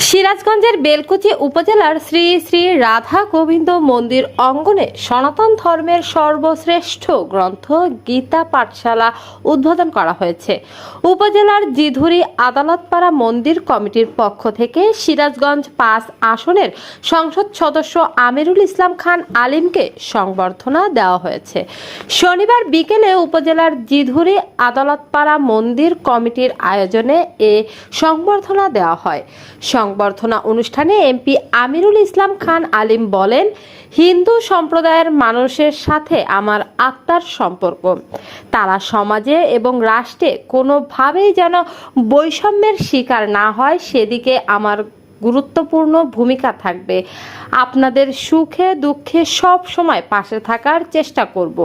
সিরাজগঞ্জের বেলকুচি উপজেলার শ্রী শ্রী রাধা গোবিন্দ মন্দির অঙ্গনে সনাতন ধর্মের সর্বশ্রেষ্ঠ গ্রন্থ গীতা পাঠশালা উদ্বোধন করা হয়েছে। উপজেলার জিধুরি আদালতপাড়া মন্দির কমিটির পক্ষ থেকে সিরাজগঞ্জ ৫ আসনের সংসদ সদস্য আমিরুল ইসলাম খান আলিমকে সংবর্ধনা দেওয়া হয়েছে। শনিবার বিকেলে উপজেলার জিধুরি আদালতপাড়া মন্দির কমিটির আয়োজনে এ সংবর্ধনা দেওয়া হয়। সংবর্ধনা অনুষ্ঠানে এমপি আমিরুল ইসলাম খান আলিম বলেন, হিন্দু সম্প্রদায়ের মানুষের সাথে আমার আত্মার সম্পর্ক। তারা সমাজে এবং রাষ্ট্রে কোনোভাবেই যেন বৈষম্যের শিকার না হয় সেদিকে আমার গুরুত্বপূর্ণ ভূমিকা থাকবে। আপনাদের সুখে দুঃখে সব সময় পাশে থাকার চেষ্টা করব।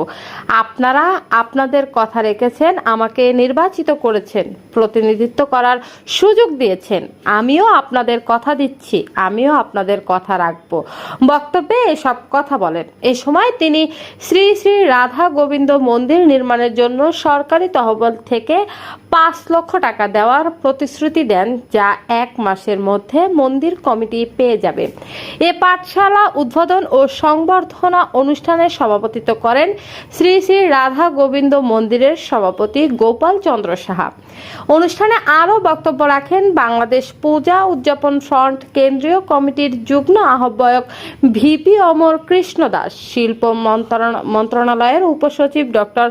আপনারা আপনাদের কথা রেখেছেন, আমাকে নির্বাচিত করেছেন, প্রতিনিধিত্ব করার সুযোগ দিয়েছেন। আমিও আপনাদের কথা দিচ্ছি, আমিও আপনাদের কথা রাখব। বক্তব্যে এসব কথা বলেন। এ সময় তিনি শ্রী শ্রী রাধা গোবিন্দ মন্দির নির্মাণের জন্য সরকারি তহবিল থেকে ৫ লক্ষ টাকা দেওয়ার প্রতিশ্রুতি দেন, যা ১ মাসের মধ্যে মন্দির কমিটি পেয়ে যাবে। এ পাঠশালা উদ্বোধন ও সংবর্ধনা অনুষ্ঠানে সভাপতিত্ব করেন শ্রী শ্রী রাধা গোবিন্দ মন্দিরের সভাপতি গোপাল চন্দ্র সাহা। অনুষ্ঠানে আরও বক্তব্য রাখেন বাংলাদেশ পূজা উদযাপন ফ্রন্ট কেন্দ্রীয় কমিটির যুগ্ম আহ্বায়ক ভিপি অমর কৃষ্ণ দাস, শিল্প মন্ত্রণালয়ের উপসচিব ডক্টর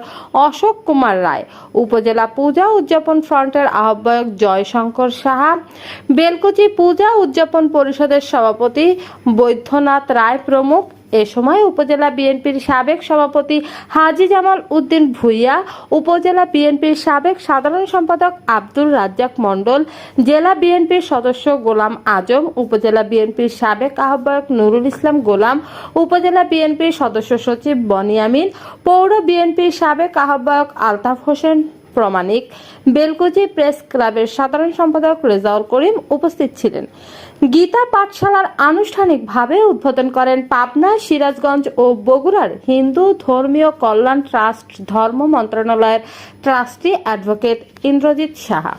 অশোক কুমার রায়, উপজেলা পূজা উদযাপন ফ্রন্টের আহ্বায়ক জয়শঙ্কর সাহা, বেলকুচি পূজা উদযাপন পরিষদের সভাপতি বৈদ্যনাথ রায় প্রমুখ। এ সময় উপজেলা বিএনপির সাবেক সভাপতি হাজী জামাল উদ্দিন ভূঁইয়া, উপজেলা বিএনপির সাবেক সাধারণ সম্পাদক আব্দুর রাজ্জাক মণ্ডল, জেলা বিএনপির সদস্য গোলাম আজম, উপজেলা বিএনপির সাবেক আহ্বায়ক নুরুল ইসলাম গোলাম, উপজেলা বিএনপির সদস্য সচিব বনিয়ামিন, পৌর বিএনপির সাবেক আহ্বায়ক আলতাফ হোসেন প্রমাণিক, বেলকুচি প্রেস ক্লাবের সাধারণ সম্পাদক রেজাউল করিম উপস্থিত ছিলেন। গীতা পাঠশালার আনুষ্ঠানিকভাবে উদ্বোধন করেন পাবনা, সিরাজগঞ্জ ও বগুড়ার হিন্দু ধর্মীয় কল্যাণ ট্রাস্ট ধর্ম মন্ত্রণালয়ের ট্রাস্টি অ্যাডভোকেট ইন্দ্রজিৎ সাহা।